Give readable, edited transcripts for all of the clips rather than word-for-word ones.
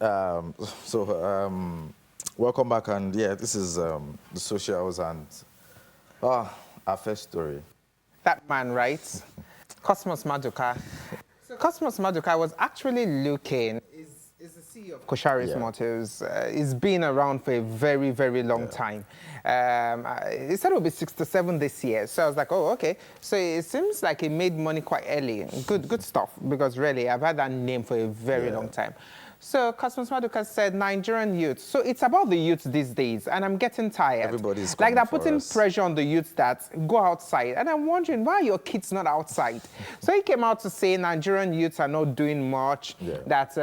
Um, so, welcome back, and yeah, this is the socials and our first story. That man, right? Cosmos Maduka. So Cosmos Maduka was actually looking, is the CEO of Kosharis Yeah. Motors. He's been around for a very, very long time. He said it would be 67 this year. So I was like, oh, okay. So it seems like he made money quite early. Good stuff, because really, I've had that name for a very long time. So Cosmos Maduka said Nigerian youth. So it's about the youth these days, and I'm getting tired. Everybody's like they're coming for putting us. pressure on the youth that go outside, and I'm wondering why are your kids not outside. So he came out to say Nigerian youths are not doing much. That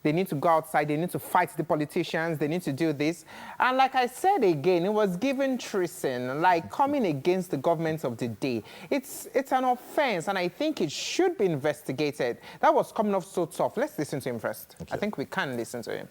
they need to go outside, they need to fight the politicians, they need to do this. And like I said again, it was given treason, like coming against the government of the day. It's an offense, and I think it should be investigated. That was coming off so tough. Let's listen to him first. I think we can listen to him.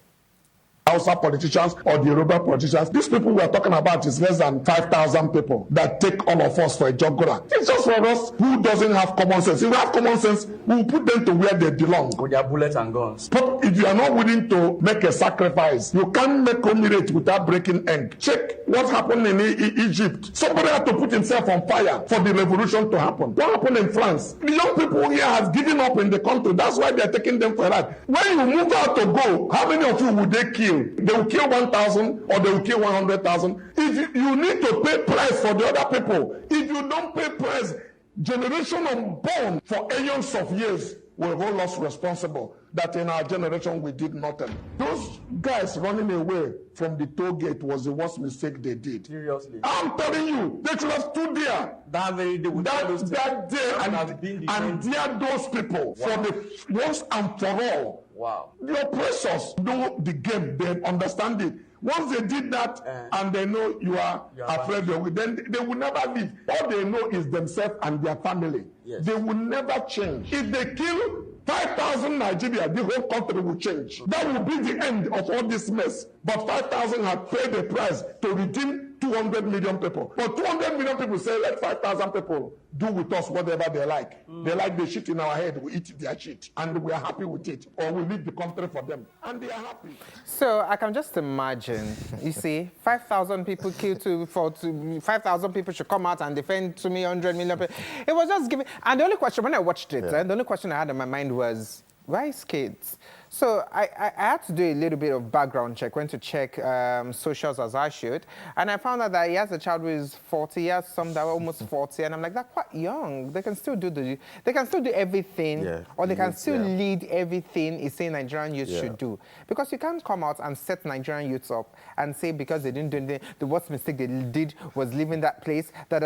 Hausa politicians or the Yoruba politicians. These people we are talking about is less than 5,000 people that take all of us for a jogura. It's just for us who doesn't have common sense. If we have common sense, we will put them to where they belong. With their bullets and guns. But if you are not willing to make a sacrifice, you can't make omelette without breaking egg. Check what happened in Egypt. Somebody had to put himself on fire for the revolution to happen. What happened in France? The young people here have given up in the country. That's why they are taking them for a ride. When you move out to go, how many of you would they kill? They will kill 1,000 or they will kill 100,000. If you need to pay price for the other people, if you don't pay price, generation unborn for aeons of years will hold us responsible that in our generation we did nothing. Those guys running away from the toll gate was the worst mistake they did. Seriously. I'm telling you, they should have stood there. That very day, That day and dare those people for the once and for all. Wow. The oppressors know the game, they understand it. Once they did that and they know you are afraid of it, then they will never leave. All they know is themselves and their family. Yes. They will never change. If they kill 5,000 Nigeria, the whole country will change. That will be the end of all this mess. But 5,000 have paid the price to redeem 200 million people. But 200 million people say, let 5,000 people do with us whatever they like. They like the shit in our head, we eat their shit. And we are happy with it. Or we leave the country for them. And they are happy. So I can just imagine, you see, 5,000 people killed 5,000 people should come out and defend 200 million people. It was just giving, and the only question, when I watched it, the only question I had in my mind was, why is kids? So I had to do a little bit of background check, went to check socials as I should, and I found out that he has a child who is 40, he has some that are almost 40, and I'm like, they're quite young. They can still do everything, or they can still lead everything he's saying Nigerian youth should do. Because you can't come out and set Nigerian youths up and say because they didn't do anything, the worst mistake they did was leaving that place, So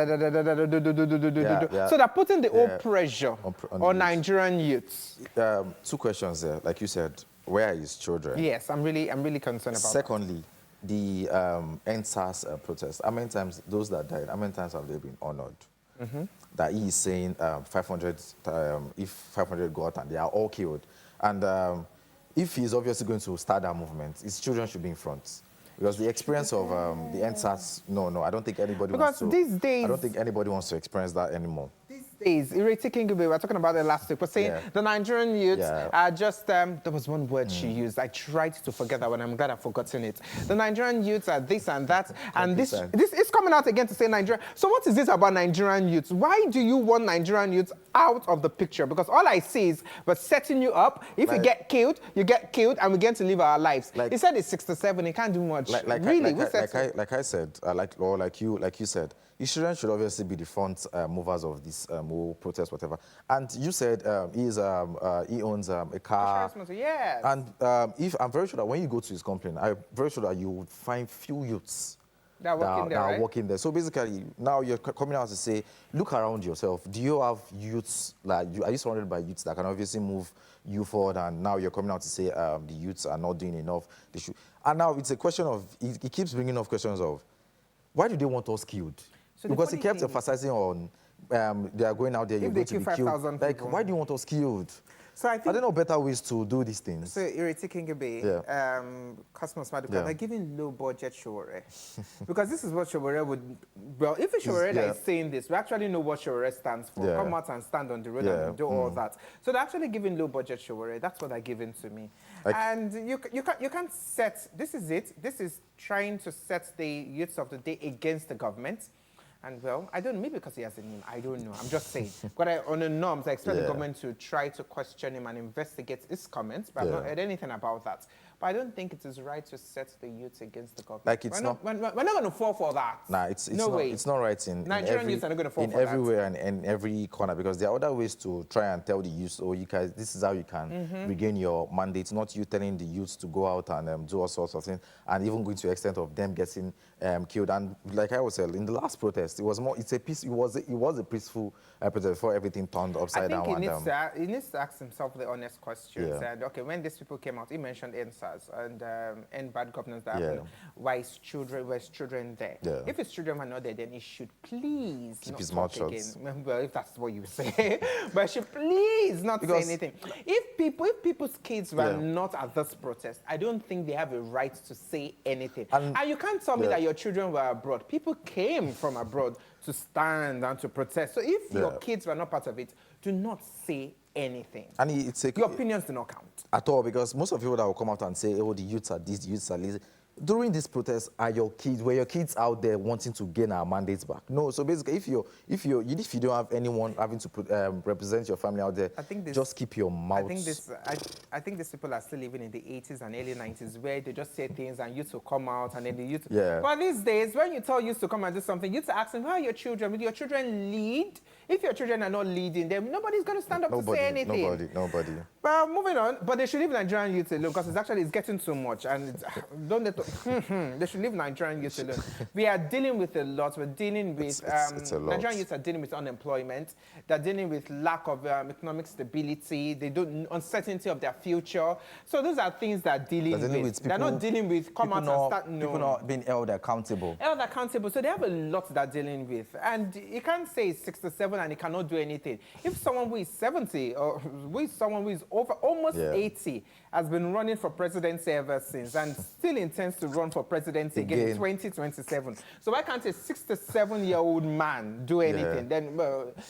they're putting the whole pressure on Nigerian youths. 2 questions there, like you said. Where are his children? Yes, I'm really concerned about Secondly, the NSAS protest. How many times, those that died, how many times have they been honored? That he is saying 500, if 500 go out and they are all killed. And if he's obviously going to start that movement, his children should be in front. Because the experience of the NSAS, no, I don't think anybody wants to. These days, I don't think anybody wants to experience that anymore. These days, Ireti Kingube, we were talking about it last week, was saying the Nigerian youths are just, there was one word she used. I tried to forget that one. I'm glad I've forgotten it. The Nigerian youths are this and that, and this is coming out again to say Nigeria. So what is this about Nigerian youths? Why do you want Nigerian youths out of the picture? Because all I see is we're setting you up. If you get killed, and we get to live our lives. He said it's 67, he can't do much. Like I said, like you said, his children should obviously be the front movers of this whole protest, whatever. And you said he owns a car. Yes. And if I'm very sure that when you go to his company, I'm very sure that you would find few youths that are working there. So basically, now you're coming out to say, look around yourself. Do you have youths, are you surrounded by youths that can obviously move you forward? And now you're coming out to say the youths are not doing enough. They should. And now it's a question of, he keeps bringing up questions of, why do they want us killed? So because he kept emphasizing on, they are going out there, you're going to be killed. Like, why do you want us killed? So I Are think there no better ways to do these things? so Ireti Kingebe, Cosmos Maduka, they're giving low budget Showore. Because this is what Showore would, well, if it's Showore that is saying this, we actually know what Showore stands for. Yeah. Come out and stand on the road and do all that. So they're actually giving low budget Showore. That's what they're giving to me. And you can't set, this is it. This is trying to set the youths of the day against the government. And well, I don't know, maybe because he has a name, I don't know. I'm just saying. But on the norms, I expect the government to try to question him and investigate his comments, but I've not heard anything about that. But I don't think it is right to set the youth against the government. Like it's we're not going to fall for that. Nah, it's no not, way. It's not right in Nigerian every, youths are not going to fall in for that. everywhere and in every corner, because there are other ways to try and tell the youth, oh, you guys, this is how you can regain your mandate. Not you telling the youth to go out and do all sorts of things, and even going to the extent of them getting killed. And like I was saying, in the last protest, it was more. It's a peace. It was a peaceful protest before everything turned upside down. I think he needs to ask himself the honest questions. And okay, when these people came out, he mentioned NSAS and end bad governance that happened. Why is children there? If his children are not there, then he should please keep not his talk mouth shut. again. Well, if that's what you say, but should please not say anything. If people's kids were not at this protest, I don't think they have a right to say anything. And you can't tell me that your children were abroad. People came from abroad to stand and to protest. So if your kids were not part of it, do not say anything. And your opinions do not count. At all, because most of the people that will come out and say, oh, the youths are this, the youths are lazy. During this protest, were your kids out there wanting to gain our mandates back? No. So basically, if you don't have anyone having to represent your family out there, just keep your mouth. I think these people are still living in the 80s and early 90s, where they just say things and youth will come out and then the youth. But these days, when you tell youth to come and do something, youth ask them, "Where are your children? Will your children lead?" If your children are not leading them, nobody's going to stand up to say anything. Nobody. Well, moving on, but they should leave Nigerian youth alone, because it's getting too much, and they should leave Nigerian youth alone. We are dealing with a lot. We're dealing with it's a lot. Nigerian youth are dealing with unemployment. They're dealing with lack of economic stability. They don't uncertainty of their future. So those are things they're dealing with. They're not dealing with come out and start. No. People not being held accountable. So they have a lot they're dealing with, and you can't say it's 67 and he cannot do anything. If someone who is 70 or who is someone who is over almost 80 has been running for presidency ever since and still intends to run for presidency again in 2027. So why can't a 67-year-old man do anything? Then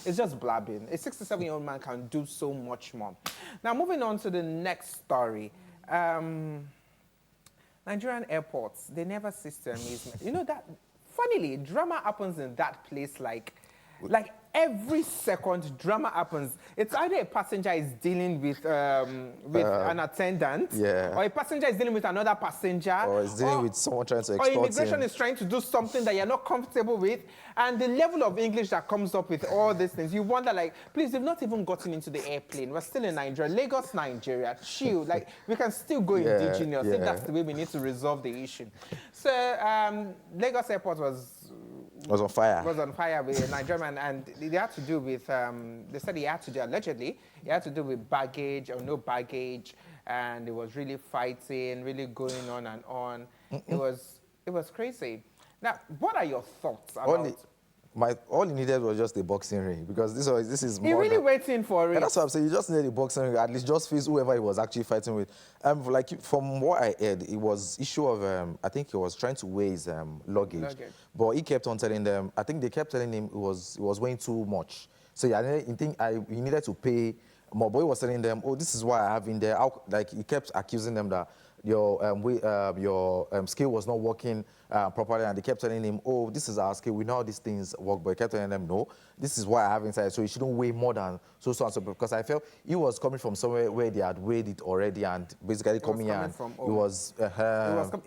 it's just blabbing. A 67-year-old man can do so much more. Now, moving on to the next story. Nigerian airports, they never cease to amaze me. You know that, funnily, drama happens in that place like every second drama happens. It's either a passenger is dealing with an attendant, or a passenger is dealing with another passenger, or is dealing with someone trying to extort him. Or immigration is trying to do something that you're not comfortable with, and the level of English that comes up with all these things, you wonder, like, please, they've not even gotten into the airplane. We're still in Nigeria, Lagos, Nigeria, chill. Like, we can still go indigenous if that's the way we need to resolve the issue. So Lagos Airport was on fire. Was on fire with a Nigerian, and they had to do with, they said allegedly, he had to do with baggage or no baggage, and it was really fighting, really going on and on. It was crazy. Now, what are your thoughts about all he needed was just a boxing ring, because this is more. He really waiting for it. And that's what I'm saying. You just need a boxing ring, at least just face whoever he was actually fighting with. Like from what I heard, it was issue of I think he was trying to weigh his luggage, but he kept on telling them. I think they kept telling him it was weighing too much. So he needed to pay more. But he was telling them, oh, this is why I have in there. Like he kept accusing them that your scale was not working properly, and they kept telling him, oh, this is our scale, we know how these things work, but he kept telling them, no, this is what I have inside, so you shouldn't weigh more than so and so, because I felt he was coming from somewhere where they had weighed it already, and basically coming here, and it was...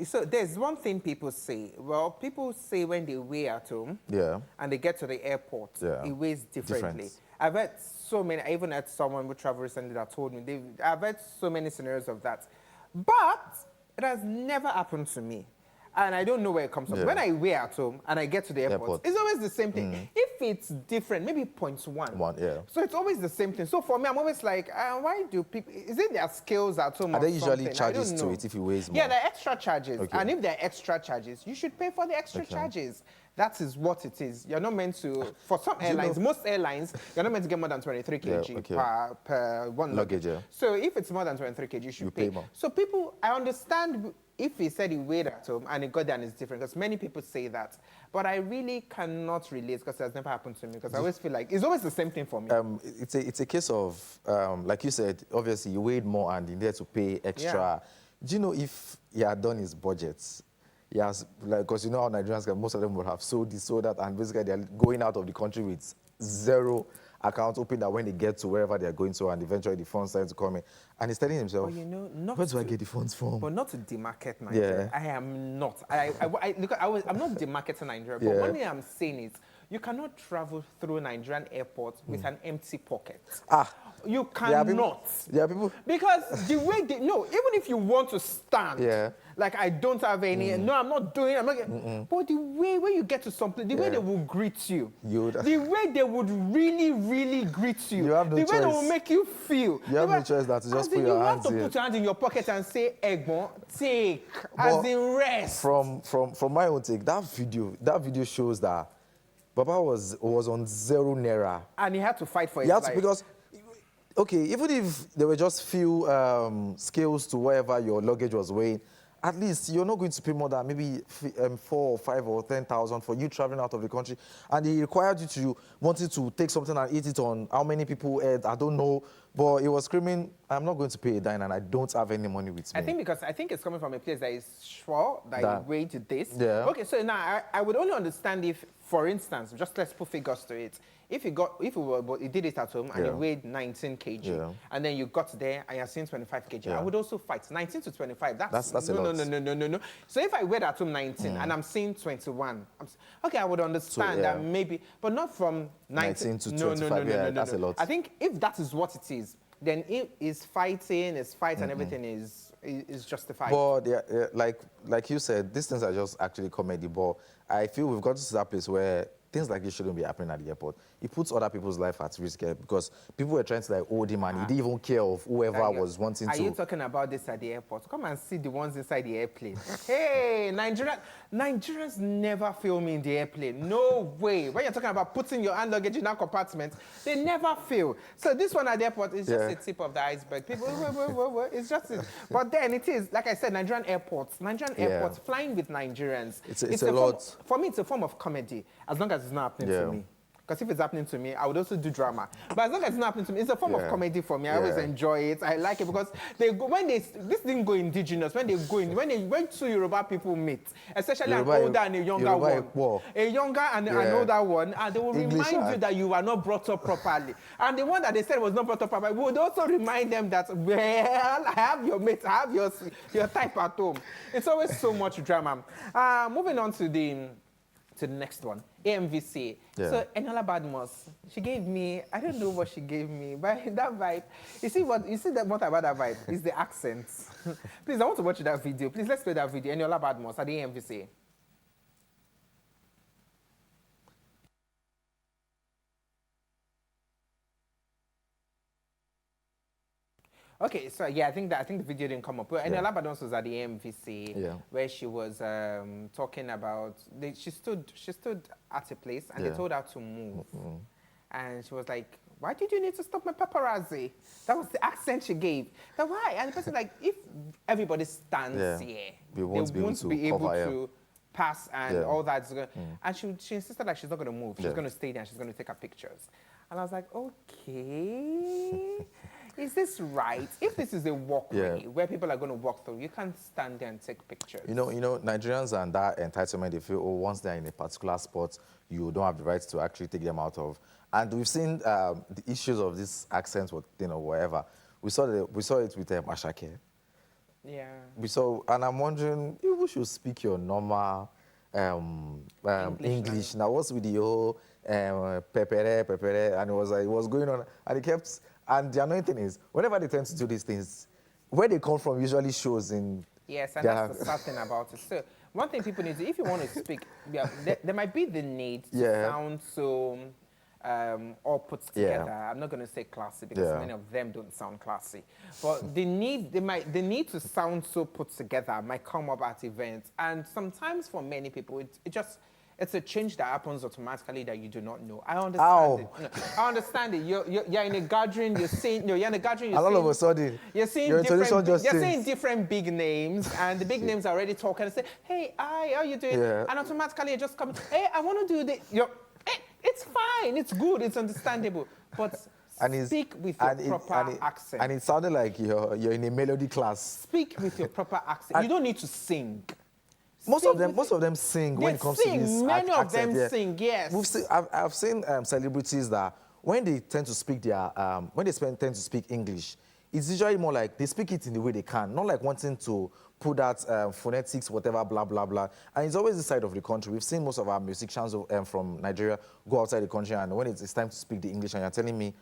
So there's one thing people say. Well, people say when they weigh at home, and they get to the airport, it weighs differently. I've heard so many, I even had someone who traveled recently that told me, I've heard so many scenarios of that. But it has never happened to me. And I don't know where it comes from. When I weigh at home and I get to the airport, it's always the same thing. If if it's different, maybe 0.1. One, yeah. So it's always the same thing. So for me, I'm always like, why do people, is it their skills at home? Are or there usually something? charges I don't to know. it if you weighs more? Yeah, there are extra charges. Okay. And if there are extra charges, you should pay for the extra charges. That is what it is. You're not meant to, for some airlines, most airlines, you're not meant to get more than 23 kg per one luggage. Yeah. So if it's more than 23 kg, you should pay more. So people, I understand if he said he weighed at home and he got there and it's different, because many people say that. But I really cannot relate because it has never happened to me, because I always feel like it's always the same thing for me. It's a case of, like you said, obviously you weighed more and you needed to pay extra. Yeah. Do you know if he had done his budgets? He has, like, because you know how Nigerians, most of them will have sold this, sold that, and basically they're going out of the country with zero account, hoping that when they get to wherever they're going to and eventually the funds start to come in. And he's telling himself, But you know, where do I get the funds from? But not to demarket Nigeria. Yeah. I am not. I'm not demarketing Nigeria. But one thing I'm saying is, you cannot travel through Nigerian airports with an empty pocket. You cannot. There are people. Because the way they, no, even if you want to stand, like I don't have any, no, I'm not doing it, I'm not getting, but the way when you get to something, the way they will greet you, the way they would really, really greet you, have no the way choice. they will make you feel. You have no choice than to just put your hands You have to in. put your hand in your pocket and say, Egbon, take, But as in rest. From my own take, that video shows that Baba was on 0 naira. And he had to fight for his He had life. to, because, okay, even if there were just few scales to wherever your luggage was weighing, at least you're not going to pay more than maybe 4 or 5 or 10,000 for you traveling out of the country. And he required you to wanted to take something and eat it on how many people ate, I don't know. But he was screaming, I'm not going to pay a dime and I don't have any money with me. I think it's coming from a place that is sure that you weighed this. Yeah. Okay, so now I would only understand if, for instance, just let's put figures to it. If you did it at home and you weighed 19 kg, and then you got there and you're seeing 25 kg, I would also fight 19 to 25. That's a lot. No. So if I weighed at home 19 and I'm seeing 21, okay, I would understand that maybe, but not from 19 to 25. No. That's a lot. I think if that is what it is, then it is fighting, and everything is justified. But like you said, these things are just actually comedy. But I feel we've got to that place where things like this shouldn't be happening at the airport. It puts other people's life at risk because people were trying to like hold him and he didn't even care of whoever was wanting to. Are you talking about this at the airport? Come and see the ones inside the airplane. Hey, Nigerians never fail me in the airplane. No way. When you're talking about putting your hand luggage in that compartment, they never fail. So this one at the airport is just a tip of the iceberg. People, it's just it. But then it is, like I said, Nigerian airports, flying with Nigerians. It's a lot. For me, it's a form of comedy, as long as it's not happening to me. Because if it's happening to me, I would also do drama. But as long as it's not happening to me, it's a form of comedy for me. I always enjoy it. I like it because this didn't go indigenous. When two Yoruba people meet, especially an older and a younger one, a younger and an older one, and they will remind you that you were not brought up properly. And the one that they said was not brought up properly, we would also remind them that, well, I have your mates, I have your type at home. It's always so much drama. Moving on to the next one, AMVC. So Eniola Badmus, she gave me, I don't know what she gave me, but that vibe, you see what about that vibe? Is the accent. Please, I want to watch that video. Please, let's play that video. Eniola Badmus at the AMVC. Okay, so I think the video didn't come up. But Eniola Badmus was at the AMVC where she was talking about. She stood at a place and they told her to move, and she was like, "Why did you need to stop my paparazzi?" That was the accent she gave. But why? And the person like, if everybody stands here, they won't be able to pass and all that. And she insisted like she's not going to move. She's going to stay there. And she's going to take her pictures. And I was like, okay. Is this right? If this is a walkway where people are going to walk through, you can't stand there and take pictures. You know, Nigerians and that entitlement, they feel, once they're in a particular spot, you don't have the right to actually take them out of. And we've seen the issues of this accent, whatever. We saw it with Ashake. Yeah. And I'm wondering, you should speak your normal English. Now, what's with the whole pepere, and it was going on, and it kept. And the annoying thing is, whenever they tend to do these things, where they come from usually shows in... Yes, and that's the sad thing about it. So one thing people need to, if you want to speak, there might be the need to sound so all put together. I'm not going to say classy because many of them don't sound classy. But the need to sound so put together might come up at events. And sometimes for many people, it's a change that happens automatically that you do not know. I understand it. No, I understand it. You're in a gathering, you're saying, you're in a gathering, and all of a sudden, you're saying different big names, and the big names are already talking and say, hey, hi, how you doing? And automatically you just come, hey, I want to do this. It's fine, it's good, it's understandable. But speak with your proper accent. And it sounded like you're in a melody class. Speak with your proper accent. You don't need to sing. Most of them sing when it comes to this Many of accent. them sing, yes. I've seen celebrities that when they tend to speak tend to speak English, it's usually more like they speak it in the way they can, not like wanting to put that phonetics, whatever, blah, blah, blah. And it's always the side of the country. We've seen most of our musicians from Nigeria go outside the country, and when it's time to speak the English, and you're telling me,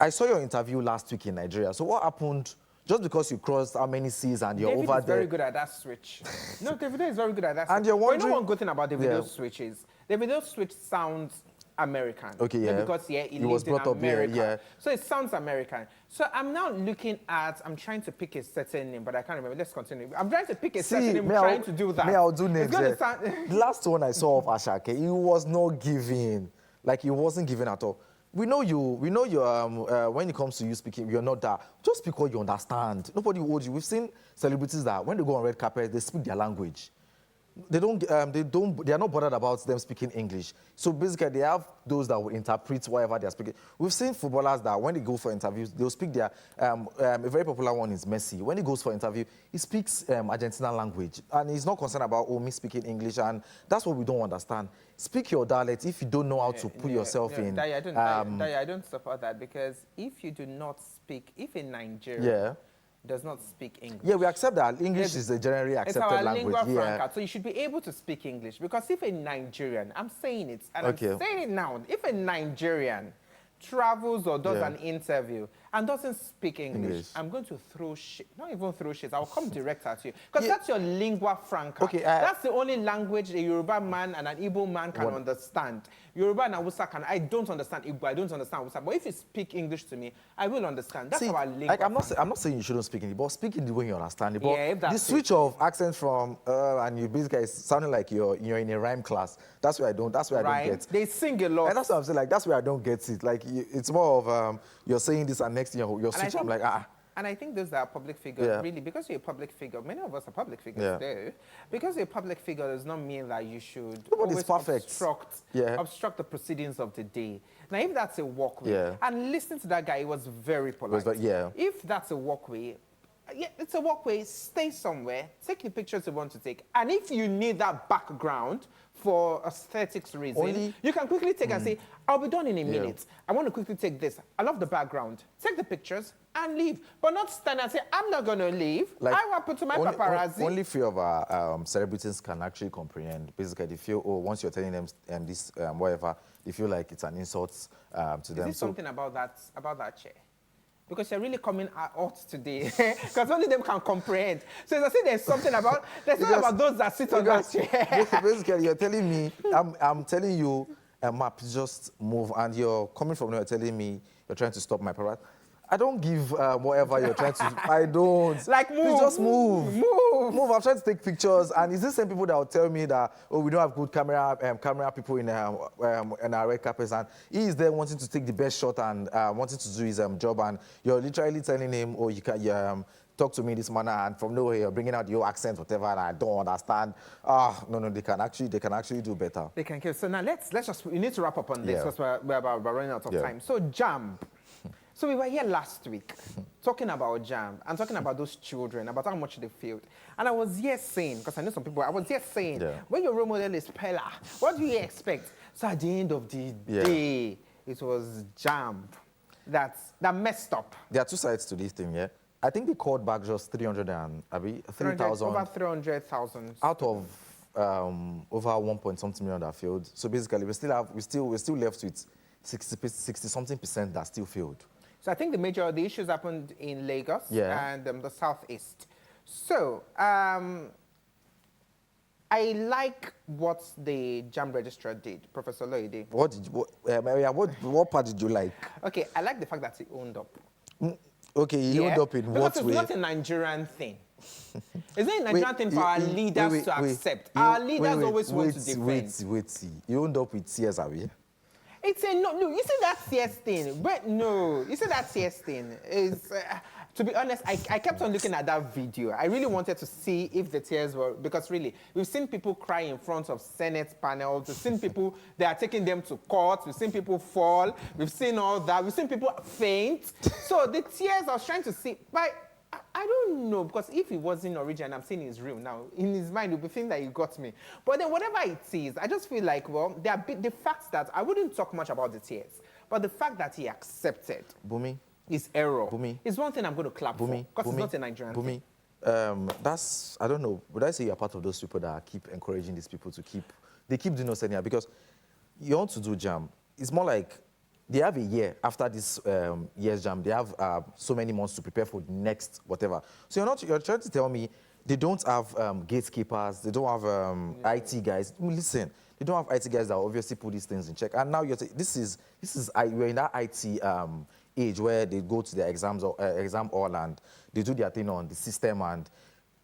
I saw your interview last week in Nigeria. So what happened? Just because you crossed how many seas and you're over there. David is very good at that switch. No, Davido is very good at that switch. And you're wondering... But you know one good thing about Davido's switch is, Davido's switch sounds American. Okay, yeah. Because, he was brought up here, So it sounds American. So I'm now looking at, I'm trying to pick a certain name, but I can't remember. Let's continue. I'm trying to pick a certain name, trying to do that. I'll do names. The last one I saw of Asake, he was not giving. Like, he wasn't giving at all. We know you, when it comes to you speaking, you're not that. Just speak what you understand. Nobody will hold you. We've seen celebrities that when they go on red carpet, they speak their language. They are not bothered about them speaking English. So basically, they have those that will interpret whatever they're speaking. We've seen footballers that when they go for interviews, they'll speak their, a very popular one is Messi. When he goes for interview, he speaks Argentina language. And he's not concerned about, me speaking English. And that's what we don't understand. Speak your dialect if you don't know how to put yourself in. I don't support that, because if you do not speak, if in Nigeria, does not speak English. Yeah, we accept that. English is a generally accepted language. It's our lingua franca, so you should be able to speak English. Because if a Nigerian, I'm saying it, and I'm saying it now, if a Nigerian travels or does an interview and doesn't speak English, I'm going to throw shit. Not even throw shit. I'll come direct at you. Because that's your lingua franca. Okay, that's the only language a Yoruba man and an Igbo man can understand. Yoruba and Hausa I don't understand Igbo, I don't understand Hausa. But if you speak English to me, I will understand. That's our lingua franca. I'm not saying you shouldn't speak English, but speak in the way you understand it. But if that's the switch of accent from, and you basically sounding like you're in a rhyme class. That's where I don't get. They sing a lot. And that's what I'm saying, like, that's where I don't get it. Like, it's more of, you're saying this and next thing you're switching, I'm like, And I think those that are public figures, really, because you're a public figure, many of us are public figures too. Because you're a public figure does not mean that you should obstruct the proceedings of the day. Now, if that's a walkway, and listen to that guy, he was very polite. If that's a walkway, it's a walkway, stay somewhere, take the pictures you want to take. And if you need that background for aesthetics reason, you can quickly take and say, I'll be done in a minute. I want to quickly take this. I love the background. Take the pictures and leave. But not stand and say, I'm not going to leave. Like, I want to put my paparazzi. Only few of our celebrities can actually comprehend. Basically, they feel, once you're telling them this, whatever, they feel like it's an insult to them. Is there something about that chair? Because you're really coming out today. Because only them can comprehend. So it's as if there's something about, about those that sit on that chair. Basically, you're telling me, I'm telling you, Map, just move. And you're coming from there, you're telling me you're trying to stop my parrot. I don't give whatever you're trying to. I don't. Like, move. You just move. Move. I'm trying to take pictures. And it's the same people that will tell me that, we don't have good camera people in our red carpets. And he is there wanting to take the best shot and wanting to do his job. And you're literally telling him, you can talk to me in this manner. And from nowhere, you're bringing out your accent, whatever, and I don't understand. No, they can actually do better. They can kill. So now let's just, we need to wrap up on this because we're running out of time. So JAMB. So we were here last week talking about JAMB and talking about those children, about how much they failed. And I was here saying, because I know some people, I was here saying, when your role model is Pella, what do you expect? So at the end of the day, it was JAMB that messed up. There are two sides to this thing, yeah? I think they called back just 3,000. Over 300,000. Out of over 1 point something million that failed. So basically, we're still left with 60-something% that still failed. So I think the issues happened in Lagos and the Southeast. So I like what the JAMB registrar did, Professor Loide. What did Maria, what part did you like? Okay, I like the fact that he owned up. Okay, he owned up in because what it's way? not a Nigerian thing. It's not a Nigerian thing for our leaders to accept. You- Our leaders always want to Wait, defend. wait. You owned up with tears, have you? It's a no. You see that CS thing? But no, you see that CS thing is. To be honest, I kept on looking at that video. I really wanted to see if the tears were, because really, we've seen people cry in front of Senate panels. We've seen people, they are taking them to court. We've seen people fall. We've seen all that. We've seen people faint. So the tears, I was trying to see, but I don't know, because if it wasn't original, I'm saying it's real now, in his mind, he'll be thinking that he got me. But then whatever it is, I just feel like, well, the fact that, I wouldn't talk much about the tears, but the fact that he accepted Bumi, his error Bumi. is one thing I'm going to clap for, because it's not a Nigerian thing. that's, I don't know, would I say you're part of those people that keep encouraging these people to keep doing us anyhow? Because you want to do JAMB, it's more like they have a year after this year's JAMB, they have so many months to prepare for the next whatever. So you're trying to tell me they don't have gatekeepers, they don't have IT guys. Listen, they don't have IT guys that obviously put these things in check. And now we're in that IT age where they go to their exams or exam hall and they do their thing on the system. And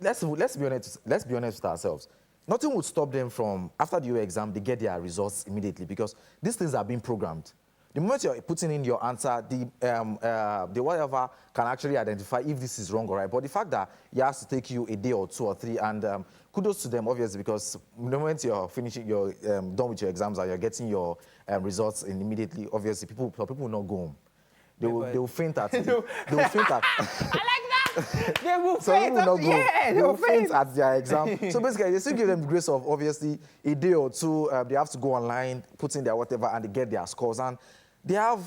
let's be honest with ourselves. Nothing would stop them from, after the UA exam, they get their results immediately, because these things are being programmed. The moment you're putting in your answer, the whatever can actually identify if this is wrong or right. But the fact that it has to take you a day or 2 or 3, and kudos to them, obviously, because the moment you're finishing, you're done with your exams and you're getting your results in immediately, obviously, people will not go home. They will faint at it. They will faint at I like that. They will so faint. will not go. Yeah, They will faint at their exam. So basically, they still give them the grace of, obviously, a day or 2. They have to go online, put in their whatever, and they get their scores. And they have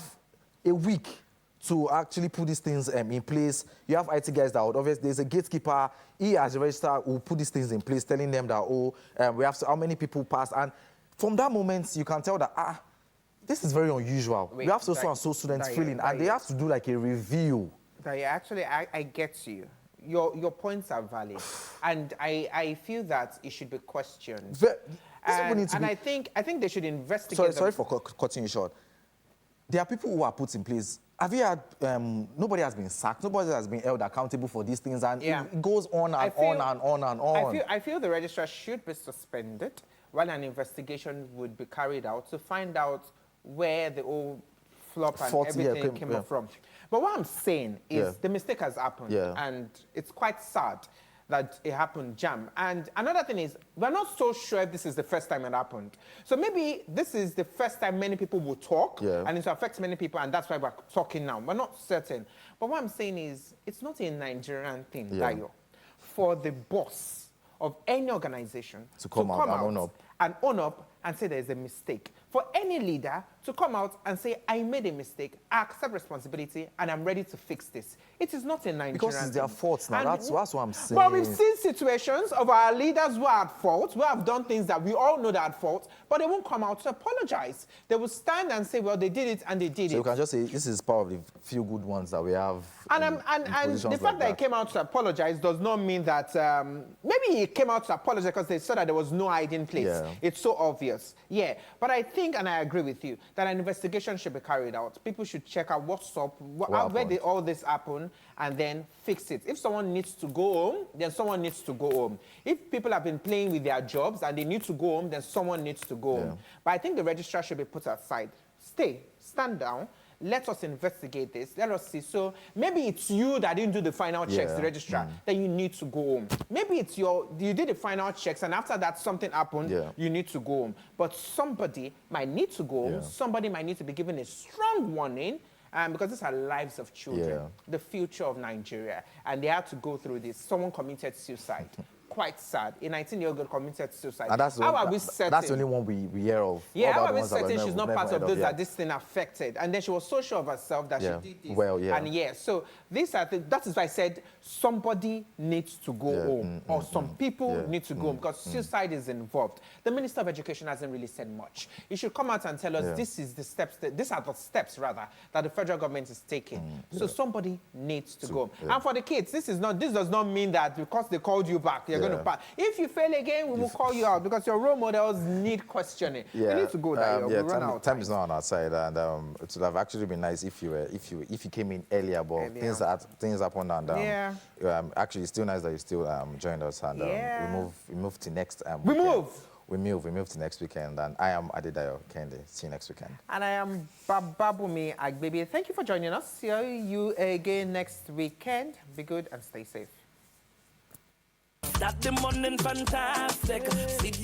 a week to actually put these things in place. You have IT guys that would, obviously, there's a gatekeeper. He, as a registrar, will put these things in place, telling them that, we have to, how many people passed. And from that moment, you can tell that, this is very unusual. Wait, we have so and so students filling, and they have to do like a review. Actually, I get you. Your points are valid, and I feel that it should be questioned. I think they should investigate. Sorry for cutting you short. There are people who are put in place. Have you had? Nobody has been sacked. Nobody has been held accountable for these things, and it goes on and on and on and on. I feel the registrar should be suspended while an investigation would be carried out to find out where the old flop and everything came from. But what I'm saying is the mistake has happened, and it's quite sad that it happened, JAMB. And another thing is, we're not so sure if this is the first time it happened. So maybe this is the first time many people will talk, and it affects many people, and that's why we're talking now. We're not certain. But what I'm saying is, it's not a Nigerian thing, Dayo, for the boss of any organization to come out and own up and say there's a mistake. For any leader to come out and say, I made a mistake, I accept responsibility, and I'm ready to fix this. It is not a Nigerian Because it's their fault now. That's what I'm saying. But we've seen situations of our leaders who are at fault, who have done things that we all know that are at fault, but they won't come out to apologize. They will stand and say, well, they did it and they did it. So you can just say, this is part of the few good ones that we have. And the fact that he came out to apologize does not mean that, maybe he came out to apologize because they saw that there was no hiding place. It's so obvious. But I think, and I agree with you, that an investigation should be carried out. People should check out what's up, where did all this happen, and then fix it. If someone needs to go home, then someone needs to go home. If people have been playing with their jobs and they need to go home, then someone needs to go home. But I think the registrar should be put aside. Stand down. Let us investigate this. Let us see. So maybe it's you that didn't do the final checks, the registrar, that you need to go home. Maybe it's you did the final checks, and after that something happened, you need to go home. But somebody might need to go home. Somebody might need to be given a strong warning, because these are lives of children, the future of Nigeria, and they have to go through this. Someone committed suicide. Quite sad. A 19-year-old committed suicide. And that's the only one we hear of. Yeah, how are we certain she's not part of those that this thing affected? And then she was so sure of herself that she did this. Well, And so these are that is why I said somebody needs to go home, or some people need to go home, because suicide is involved. The Minister of Education hasn't really said much. He should come out and tell us these are the steps rather that the federal government is taking. So somebody needs to go home. And for the kids, this does not mean that because they called you back, you're going to pass. If you fail again, we will call you out because your role models need questioning. We need to go there. We run out. Time is not on our side, and it would have actually been nice if you came in earlier, but things happen, and actually it's still nice that you still joined us, and we move to next. We move to next weekend, and I am Adedayo Kende. See you next weekend. And I am Babumi Agbebi. Thank you for joining us. See you again next weekend. Be good and stay safe. That the morning fantastic.